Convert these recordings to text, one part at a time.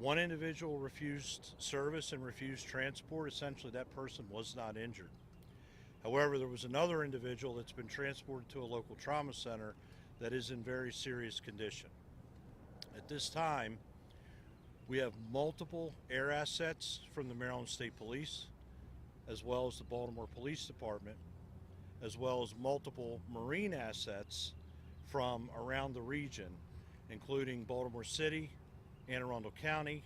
One individual refused service and refused transport. Essentially, that person was not injured. However, there was another individual that's been transported to a local trauma center that is in very serious condition. At this time, we have multiple air assets from the Maryland State Police, as well as the Baltimore Police Department, as well as multiple Marine assets from around the region, including Baltimore City, Anne Arundel County,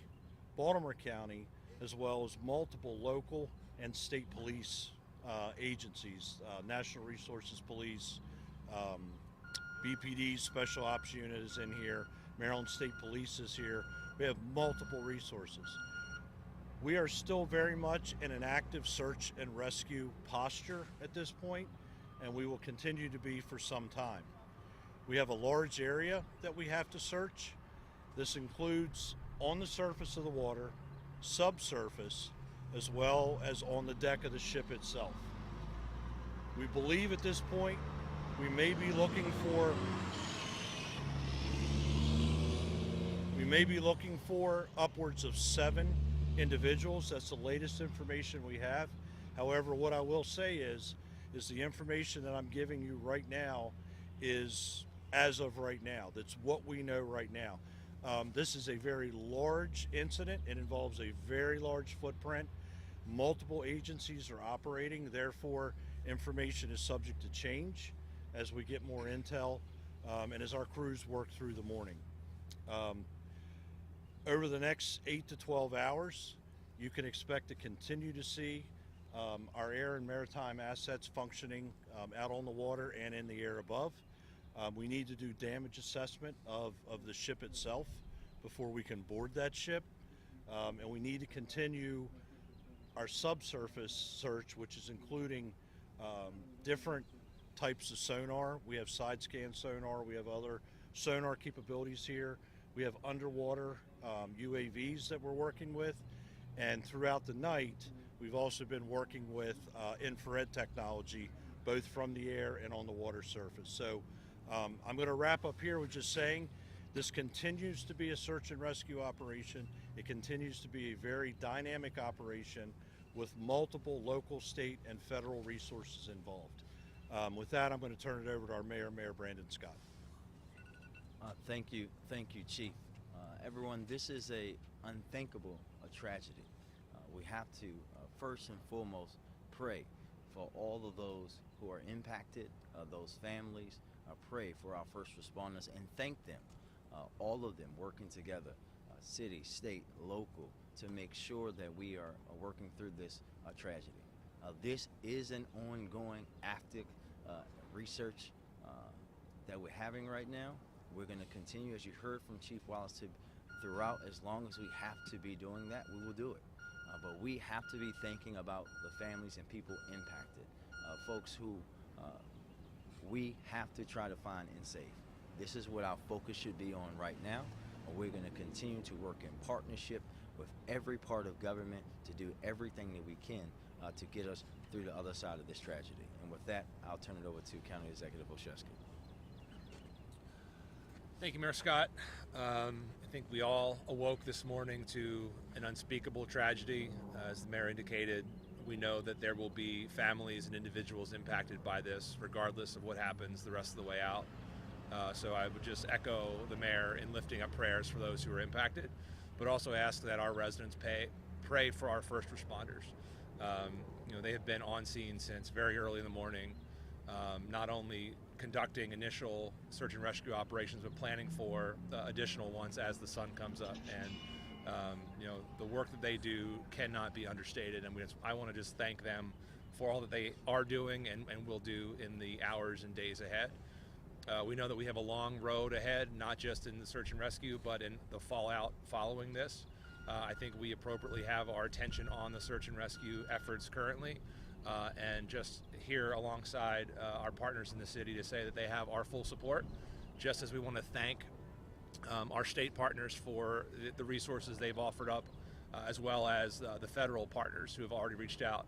Baltimore County, as well as multiple local and state police agencies, National Resources Police, um, BPD Special Ops Unit is in here, Maryland State Police is here. We have multiple resources. We are still very much in an active search and rescue posture at this point, and we will continue to be for some time. We have a large area that we have to search. This includes on the surface of the water, subsurface, as well as on the deck of the ship itself. We believe at this point we may be looking for upwards of 7 individuals. That's the latest information we have. However, what I will say is the information that I'm giving you right now is as of right now. That's what we know right now. This is a very large incident. It involves a very large footprint. Multiple agencies are operating, therefore information is subject to change as we get more intel and as our crews work through the morning. Over the next 8 to 12 hours, you can expect to continue to see our air and maritime assets functioning out on the water and in the air above. We need to do damage assessment of the ship itself before we can board that ship. And we need to continue our subsurface search, which is including different types of sonar. We have side scan sonar, we have other sonar capabilities here. We have underwater UAVs that we're working with. And throughout the night, we've also been working with infrared technology, both from the air and on the water surface. So I'm going to wrap up here with just saying this continues to be a search and rescue operation. It continues to be a very dynamic operation with multiple local, state, and federal resources involved. With that, I'm going to turn it over to our mayor, Mayor Brandon Scott. Thank you, Chief. Everyone, this is a unthinkable tragedy. We have to first and foremost pray for all of those who are impacted, those families. Pray for our first responders and thank them, all of them working together, city, state, local, to make sure that we are working through this tragedy. This is an ongoing active research that we're having right now. We're going to continue, as you heard from Chief Wallace, throughout. As long as we have to be doing that, we will do it. But we have to be thinking about the families and people impacted, folks who we have to try to find and save. This is what our focus should be on right now. We're going to continue to work in partnership with every part of government to do everything that we can to get us through the other side of this tragedy. And with that, I'll turn it over to County Executive Olszewski. Thank you, Mayor Scott. I think we all awoke this morning to an unspeakable tragedy. As the mayor indicated, we know that there will be families and individuals impacted by this, regardless of what happens the rest of the way out. So I would just echo the mayor in lifting up prayers for those who are impacted, but also ask that our residents pray for our first responders. They have been on scene since very early in the morning, not only conducting initial search and rescue operations, but planning for additional ones as the sun comes up. And the work that they do cannot be understated. And I want to just thank them for all that they are doing and will do in the hours and days ahead. We know that we have a long road ahead, not just in the search and rescue, but in the fallout following this. I think we appropriately have our attention on the search and rescue efforts currently, and just here alongside our partners in the city to say that they have our full support, just as we want to thank our state partners for the resources they've offered up, as well as the federal partners who have already reached out.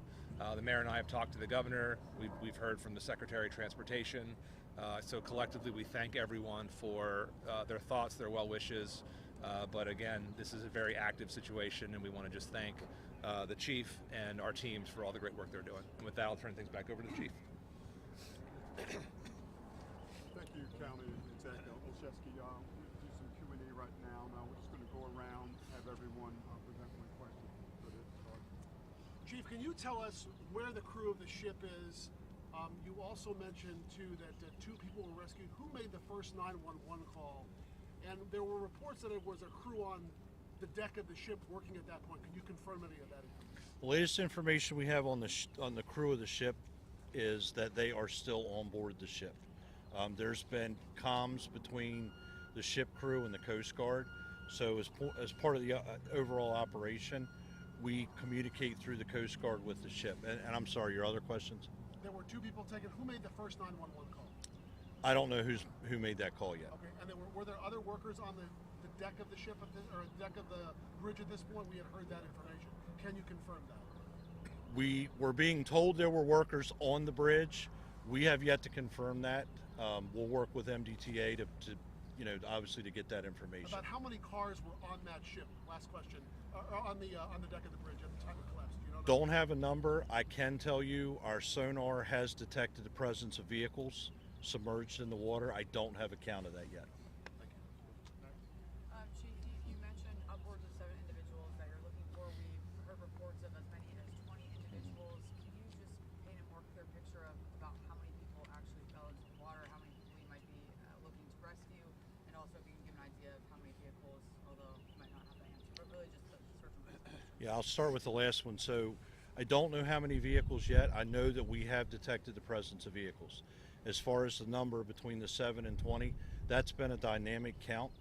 The mayor and I have talked to the governor. We've heard from the Secretary of Transportation. So collectively, we thank everyone for their thoughts, their well wishes, But again, this is a very active situation, and we want to just thank the chief and our teams for all the great work they're doing. And with that, I'll turn things back over to the chief. Thank you, County Executive Olszewski. We'll do some Q&A right now. Now we're just going to go around, have everyone present one question for this. Chief, can you tell us where the crew of the ship is? You also mentioned too that 2 people were rescued. Who made the first 911 call? And there were reports that it was a crew on the deck of the ship working at that point. Can you confirm any of that information? The latest information we have on the crew of the ship is that they are still on board the ship. There's been comms between the ship crew and the Coast Guard. So as part of the overall operation, we communicate through the Coast Guard with the ship. And I'm sorry, your other questions? There were 2 people taken. Who made the first 911 call? I don't know who made that call yet. Okay, and were there other workers on the deck of the ship or deck of the bridge at this point? We had heard that information. Can you confirm that? We were being told there were workers on the bridge. We have yet to confirm that. We'll work with MDTA to obviously to get that information. About how many cars were on that ship? Last question. On the deck of the bridge at the time it collapsed. Do you know? Don't have a number. I can tell you our sonar has detected the presence of vehicles submerged in the water. I don't have a count of that yet. Chief, you mentioned upwards of 7 individuals that you're looking for. We've heard reports of as many as 20 individuals. Can you just paint a more clear picture of about how many people actually fell into the water, how many people you might be looking to rescue, and also if you can give an idea of how many vehicles, although you might not have that answer, but really just the search and rescue. Yeah, I'll start with the last one. So I don't know how many vehicles yet. I know that we have detected the presence of vehicles. As far as the number between the 7 and 20, that's been a dynamic count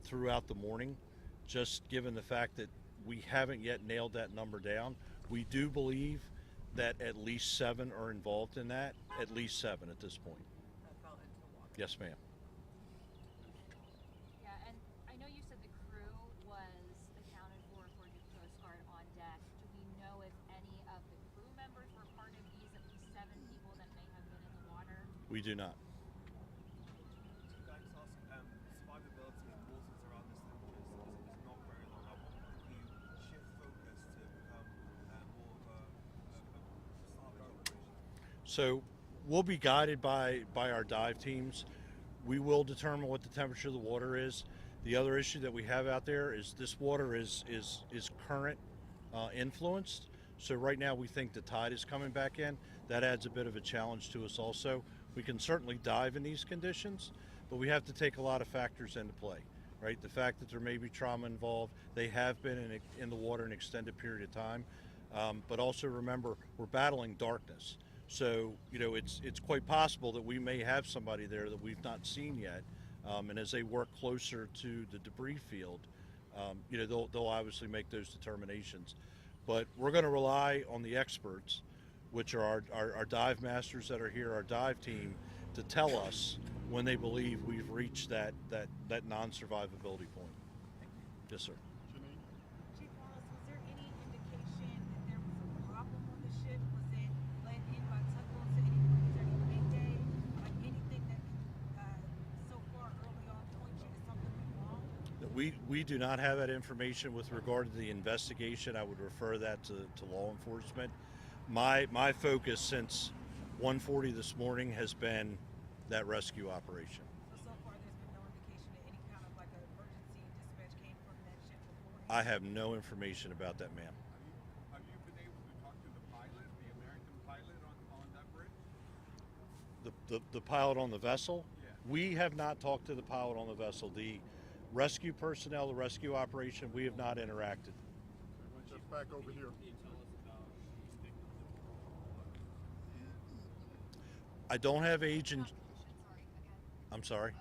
throughout the morning, just given the fact that we haven't yet nailed that number down. We do believe that at least 7 are involved in that, at least 7 at this point. That fell into the water. Yes, ma'am. Yeah, and I know you said the crew was accounted for according to the Coast Guard on deck. Do we know if any of the crew members were part of these at least 7 people that may have been in the water? We do not. Thanks, Oscar. Survivability in waters around this temperature is not very long. I wonder if you shift focus to become more of a salvage operation? So we'll be guided by our dive teams. We will determine what the temperature of the water is. The other issue that we have out there is this water is current influenced. So right now we think the tide is coming back in. That adds a bit of a challenge to us also. We can certainly dive in these conditions, but we have to take a lot of factors into play, right? The fact that there may be trauma involved, they have been in the water an extended period of time, but also remember we're battling darkness. So it's quite possible that we may have somebody there that we've not seen yet, and as they work closer to the debris field, they'll obviously make those determinations. But we're going to rely on the experts, which are our dive masters that are here, our dive team, to tell us when they believe we've reached that non-survivability point. Yes, sir. Janine? Chief Wallace, was there any indication that there was a problem on the ship? Was it let in by tugboats at any point during the midday? Like anything that so far early on point you to something went wrong? We do not have that information with regard to the investigation. I would refer that to law enforcement. My focus since 1:40 this morning has been that rescue operation. So far there's been no indication that any kind of like an emergency dispatch came from that ship before? I have no information about that, ma'am. Have you been able to talk to the pilot, the American pilot on that bridge? The pilot on the vessel? Yeah. We have not talked to the pilot on the vessel. The rescue personnel, the rescue operation, we have not interacted. Just back over here. I don't have age and I'm sorry.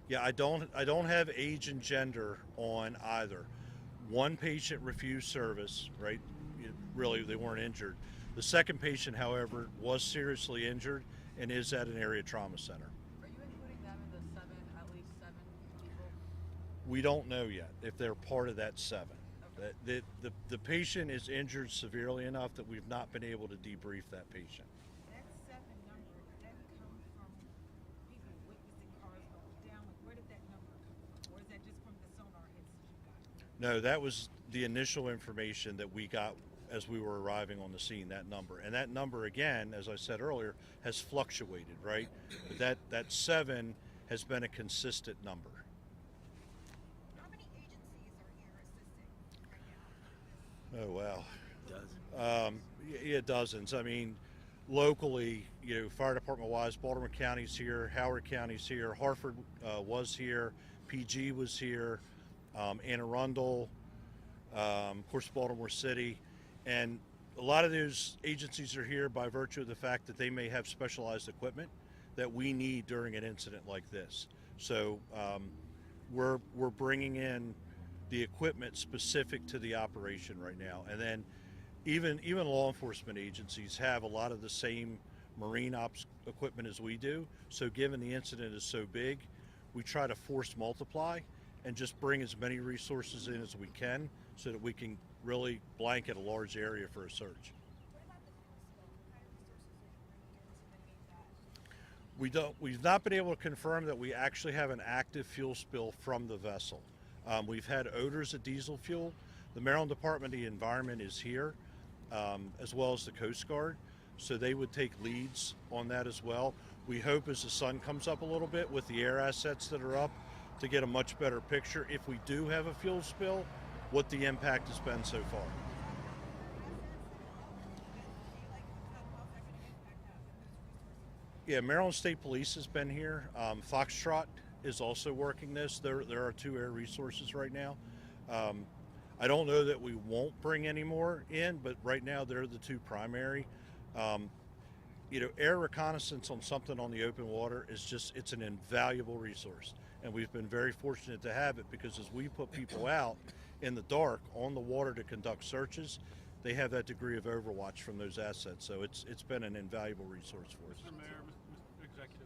Yeah, I don't have age and gender on either. One patient refused service, right? Really, they weren't injured. The second patient, however, was seriously injured and is at an area trauma center. Are you including them in the 7, at least 7 people? We don't know yet if they're part of that 7. Okay. The patient is injured severely enough that we've not been able to debrief that patient. That 7 number, did that come from people witnessing cars going down? Like where did that number come from? Or is No, that was the initial information that we got as we were arriving on the scene, that number. And that number, again, as I said earlier, has fluctuated, right? But that 7 has been a consistent number. How many agencies are here assisting right now? Oh, wow. Does Yeah, dozens. I mean, locally, fire department wise, Baltimore County's here, Howard County's here, Hartford was here, PG was here, Anne Arundel, of course, Baltimore City. And a lot of those agencies are here by virtue of the fact that they may have specialized equipment that we need during an incident like this. So we're bringing in the equipment specific to the operation right now. And then even law enforcement agencies have a lot of the same marine ops equipment as we do. So given the incident is so big, we try to force multiply and just bring as many resources in as we can so that we can really blanket a large area for a search. What about the fuel spill? What kind of resources are you bringing in to mitigate that? We've not been able to confirm that we actually have an active fuel spill from the vessel. We've had odors of diesel fuel. The Maryland Department of the Environment is here, as well as the Coast Guard, so they would take leads on that as well. We hope as the sun comes up a little bit with the air assets that are up to get a much better picture, if we do have a fuel spill, what the impact has been so far. Yeah, Maryland State Police has been here. Foxtrot is also working this. There are 2 air resources right now. I don't know that we won't bring any more in, but right now they're the 2 primary. Air reconnaissance on something on the open water it's an invaluable resource. And we've been very fortunate to have it because as we put people out in the dark on the water to conduct searches, they have that degree of overwatch from those assets. So it's been an invaluable resource for us. Mr. Mayor, Mr. Executive,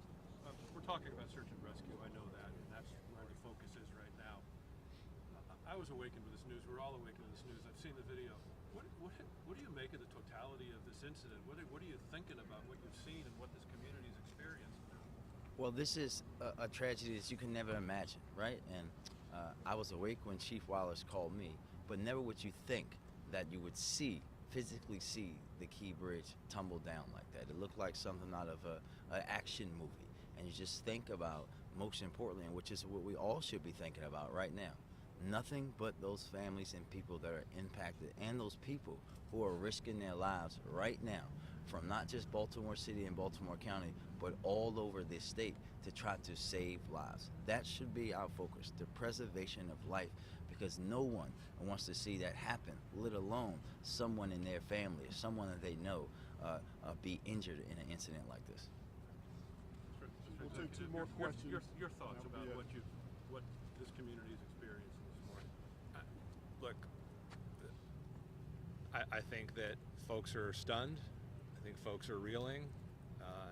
we're talking about search and rescue. I know that, and that's where the focus is right now. I was awakened with this news. We're all awakened with this news. I've seen the video. What do you make of the totality of this incident? What are you thinking about what you've seen and what this community's experienced? Well, this is a tragedy that you can never imagine, right? And I was awake when Chief Wallace called me, but never would you think that you would physically see the Key Bridge tumble down like that. It looked like something out of an action movie. And you just think about, most importantly, and which is what we all should be thinking about right now, nothing but those families and people that are impacted, and those people who are risking their lives right now from not just Baltimore City and Baltimore County, but all over this state to try to save lives. That should be our focus, the preservation of life, because no one wants to see that happen, let alone someone in their family, someone that they know be injured in an incident like this. We'll take 2 more questions. Your thoughts That'll about be it. what this community is experiencing this morning. Look, I think that folks are stunned. I think folks are reeling.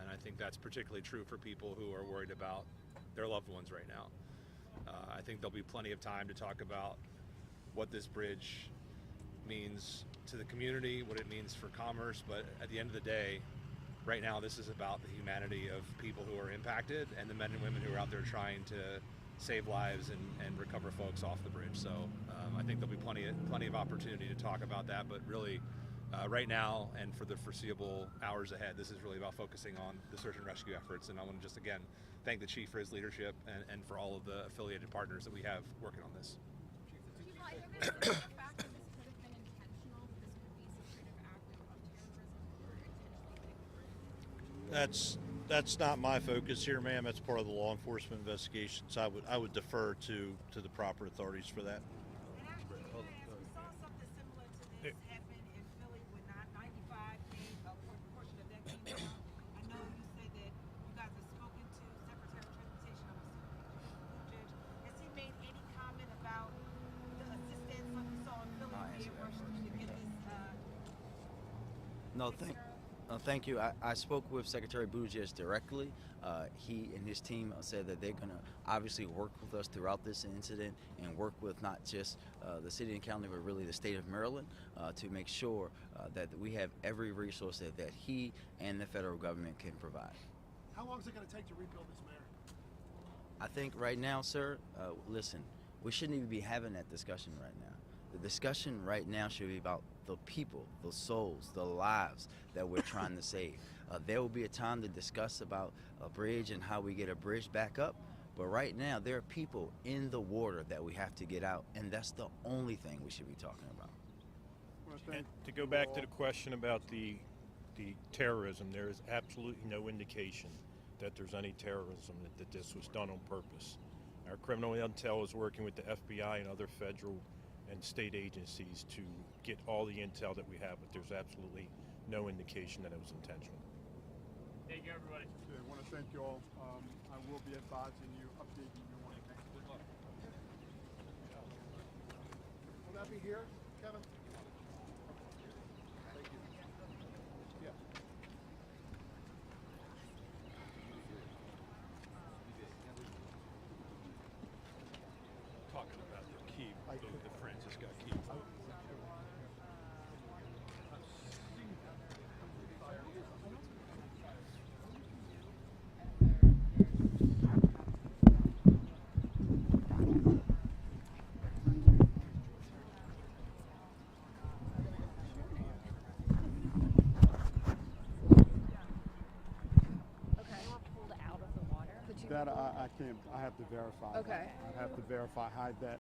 And I think that's particularly true for people who are worried about their loved ones right now. I think there'll be plenty of time to talk about what this bridge means to the community, what it means for commerce, but at the end of the day, right now this is about the humanity of people who are impacted and the men and women who are out there trying to save lives and recover folks off the bridge. So I think there'll be plenty of opportunity to talk about that, but really right now and for the foreseeable hours ahead, this is really about focusing on the search and rescue efforts. And I want to just again thank the Chief for his leadership and for all of the affiliated partners that we have working on this. Chief, are there the fact that this could have been intentional, that this could be some sort of act of terrorism or intentionally hitting the bridge? That's not my focus here, ma'am. That's part of the law enforcement investigations. I would defer to the proper authorities for that. And actually, we saw something similar to this happen in Philly when 95 came, a portion of that came down. I know you say that you guys have spoken to Secretary of Transportation, Judge. Has he made any comment about the assistance like we saw in Philly being rushed to get this? Thank you. I spoke with Secretary Buttigieg directly. He and his team said that they're going to obviously work with us throughout this incident and work with not just the city and county, but really the state of Maryland to make sure that we have every resource that he and the federal government can provide. How long is it going to take to rebuild this, Mayor? I think right now, sir, listen, we shouldn't even be having that discussion right now. The discussion right now should be about the people, the souls, the lives that we're trying to save. There will be a time to discuss about a bridge and how we get a bridge back up. But right now, there are people in the water that we have to get out, and that's the only thing we should be talking about. Well, And thank to go you back all. to the question about the terrorism, there is absolutely no indication that there's any terrorism, that this was done on purpose. Our criminal intel is working with the FBI and other federal and state agencies to get all the intel that we have, but there's absolutely no indication that it was intentional. Thank you, everybody. Okay, I want to thank you all. I will be advising you, updating you on the next. Will that be here, Kevin? Yeah. Talking about the key, the Francis got key. Pulled out of the water. That I can't. I have to verify. Okay. I have to verify how that